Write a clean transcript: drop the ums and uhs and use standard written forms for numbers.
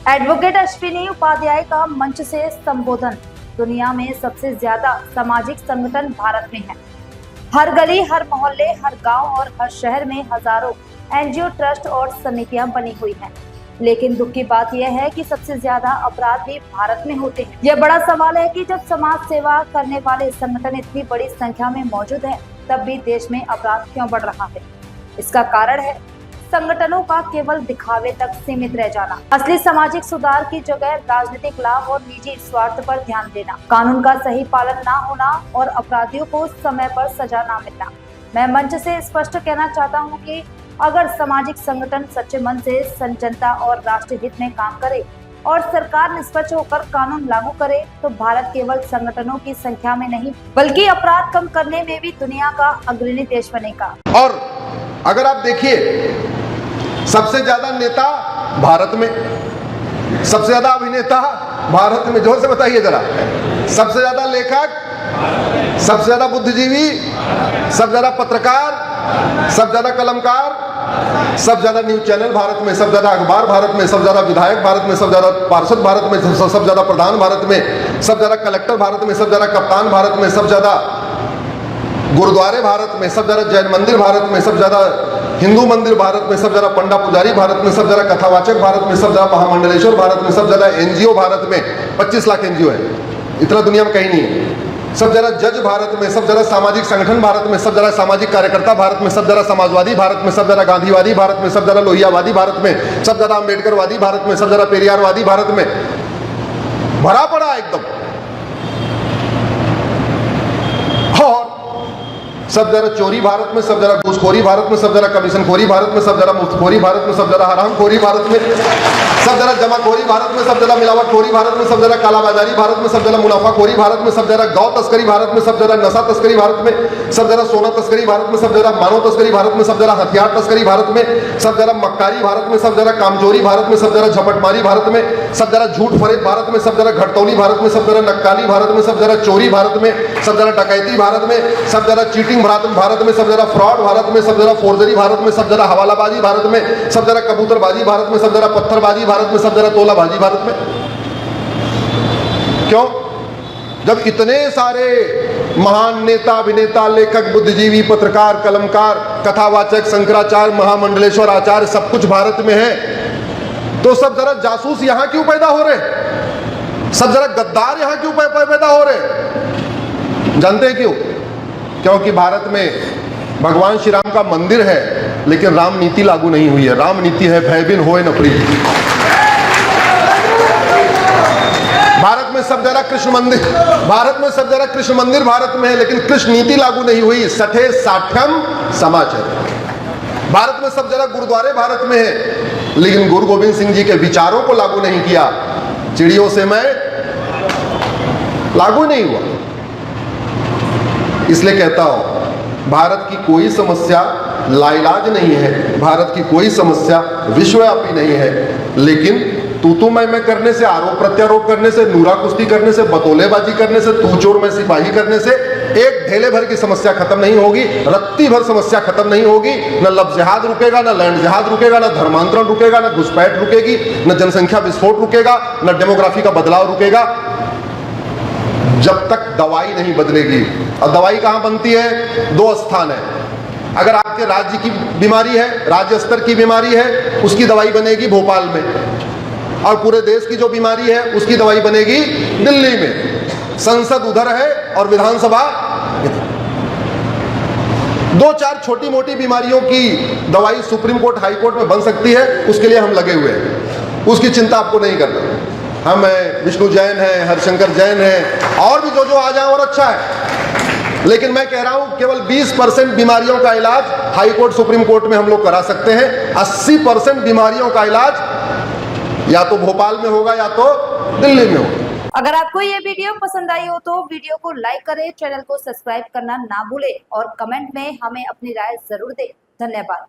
Advocate Ashwini Upadhyay का मंच से संबोधन। दुनिया में सबसे ज्यादा सामाजिक संगठन भारत में है। हर गली, हर मोहल्ले, हर गांव और हर शहर में हजारों एनजीओ, ट्रस्ट और समितियां बनी हुई हैं। लेकिन दुख की बात यह है कि सबसे ज्यादा अपराध भी भारत में होते हैं। यह बड़ा सवाल है कि जब समाज सेवा करने वाले संगठन इतनी बड़ी संख्या में मौजूद है, तब भी देश में अपराध क्यों बढ़ रहा है। इसका कारण है संगठनों का केवल दिखावे तक सीमित रह जाना, असली सामाजिक सुधार की जगह राजनीतिक लाभ और निजी स्वार्थ पर ध्यान देना, कानून का सही पालन न होना और अपराधियों को समय पर सजा न मिलना। मैं मंच से स्पष्ट कहना चाहता हूं कि अगर सामाजिक संगठन सच्चे मन से जनता और राष्ट्र हित में काम करे और सरकार निष्पक्ष होकर कानून लागू करे, तो भारत केवल संगठनों की संख्या में नहीं, बल्कि अपराध कम करने में भी दुनिया का अग्रणी देश बनेगा। और अगर आप देखिए, सबसे ज्यादा नेता भारत में, सबसे ज्यादा अभिनेता भारत में, जोर से बताइए जरा, सबसे ज्यादा लेखक, सबसे ज्यादा बुद्धिजीवी, सबसे ज्यादा पत्रकार, सबसे ज्यादा कलमकार, सबसे ज्यादा न्यूज चैनल भारत में, सबसे ज्यादा अखबार भारत में, सबसे ज्यादा विधायक भारत में, सबसे ज्यादा पार्षद भारत में, सबसे ज्यादा प्रधान भारत में, सबसे ज्यादा कलेक्टर भारत में, सबसे ज्यादा कप्तान भारत में, सबसे ज्यादा गुरुद्वारे भारत में, सबसे ज्यादा जैन मंदिर भारत में, सबसे ज्यादा हिंदू मंदिर भारत में, सबसे ज्यादा पंडा पुजारी भारत में, सबसे ज्यादा कथावाचक भारत में, सबसे ज्यादा महामंडलेश्वर भारत में, सबसे ज्यादा एनजीओ भारत में, 25 लाख एनजीओ है, इतना दुनिया में कहीं नहीं है। सबसे ज्यादा जज भारत में, सबसे ज्यादा सामाजिक संगठन भारत में, सबसे ज्यादा सामाजिक कार्यकर्ता भारत में, सबसे ज्यादा समाजवादी भारत में, सबसे ज्यादा गांधीवादी भारत में, सबसे ज्यादा लोहियावादी भारत में, सबसे ज्यादा अम्बेडकरवादी भारत में, सबसे ज्यादा पेरियारवादी भारत में, भरा पड़ा एकदम। और सब जरा चोरी भारत में, सब जरा घूसखोरी भारत में, सब जरा कमीशनखोरी भारत में, सब जरा मुफ्तखोरी भारत में, सब जरा हरामखोरी भारत में, सब जरा जमाखोरी भारत में, सब जरा मिलावटखोरी भारत में, सब जरा कालाबाजारी भारत में, सब जरा मुनाफाखोरी भारत में, सब जरा गौ तस्करी भारत में, सब जरा नशा तस्करी भारत में, सब जरा सोना तस्करी भारत में, सब जरा मानव तस्करी भारत में, सब जरा हथियार तस्करी भारत में, सब जरा मक्कारी भारत में, सब जरा कामचोरी भारत में, सब जरा झपटमारी भारत में, सब जरा झूठ फरेब भारत में, सब जरा घटतौली भारत में, सब जरा नक्काली भारत में, सब जरा चोरी भारत में, सब जरा डकैती भारत में, सब जरा चीटिंग भारत में, सब जरा फ्रॉड भारत में, सब जरा फोर्जरी भारत में, सब जरा हवालाबाजी भारत में, सब जरा कबूतरबाजी भारत में, सब जरा पत्थरबाजी भारत में, सब जरा तोलाबाजी भारत में। क्यों? जब इतने सारे महान नेता, अभिनेता, लेखक, बुद्धिजीवी, पत्रकार, कलमकार, कथावाचक, शंकराचार्य, महामंडलेश्वर आचार्य सब कुछ भारत में है, तो सब जरा जासूस यहां क्यों पैदा हो रहे? सब जरा गद्दार यहां क्यों पैदा हो रहे? जानते हैं क्यों? क्योंकि भारत में भगवान श्री राम का मंदिर है, लेकिन राम नीति लागू नहीं हुई है। राम नीति है भय बिन होए न प्रीति। भारत में सब जरा कृष्ण मंदिर, भारत में सब जरा कृष्ण मंदिर भारत में है, लेकिन कृष्ण नीति लागू नहीं हुई। सठे साठ्यम समाचार। भारत में सब जरा गुरुद्वारे भारत में है, लेकिन गुरु गोविंद सिंह जी के विचारों को लागू नहीं किया। चिड़ियों से मैं लागू नहीं हुआ। इसलिए कहता हूं, भारत की कोई समस्या लाइलाज नहीं है, भारत की कोई समस्या विश्वव्यापी नहीं है, लेकिन तू मैं करने से, आरोप प्रत्यारोप करने से, नूरा कुश्ती करने से, बतौलेबाजी करने से, तू चोर मैं सिपाही करने से एक ढेले भर की समस्या खत्म नहीं होगी, रत्ती भर समस्या खत्म नहीं होगी। न लव जिहाद रुकेगा, न लैंड जिहाद रुकेगा, न धर्मांतरण रुकेगा, न घुसपैठ रुकेगी, न जनसंख्या विस्फोट रुकेगा, न डेमोग्राफी का बदलाव रुकेगा, जब तक दवाई नहीं बदलेगी। और दवाई कहां बनती है? 2 स्थान है। अगर आपके राज्य की बीमारी है, राज्य स्तर की बीमारी है, उसकी दवाई बनेगी भोपाल में, और पूरे देश की जो बीमारी है उसकी दवाई बनेगी दिल्ली में। संसद उधर है और विधानसभा इधर। 2-4 छोटी मोटी बीमारियों की दवाई सुप्रीम कोर्ट, हाई कोर्ट में बन सकती है, उसके लिए हम लगे हुए हैं, उसकी चिंता आपको नहीं करना। हम हैं, विष्णु जैन है, हरिशंकर जैन है, और भी जो आ जाए और अच्छा है। लेकिन मैं कह रहा हूं केवल 20% बीमारियों का इलाज हाई कोर्ट, सुप्रीम कोर्ट में हम लोग करा सकते हैं। 80% बीमारियों का इलाज या तो भोपाल में होगा या तो दिल्ली में होगा। अगर आपको ये वीडियो पसंद आई हो तो वीडियो को लाइक करें, चैनल को सब्सक्राइब करना ना भूलें और कमेंट में हमें अपनी राय जरूर दें। धन्यवाद।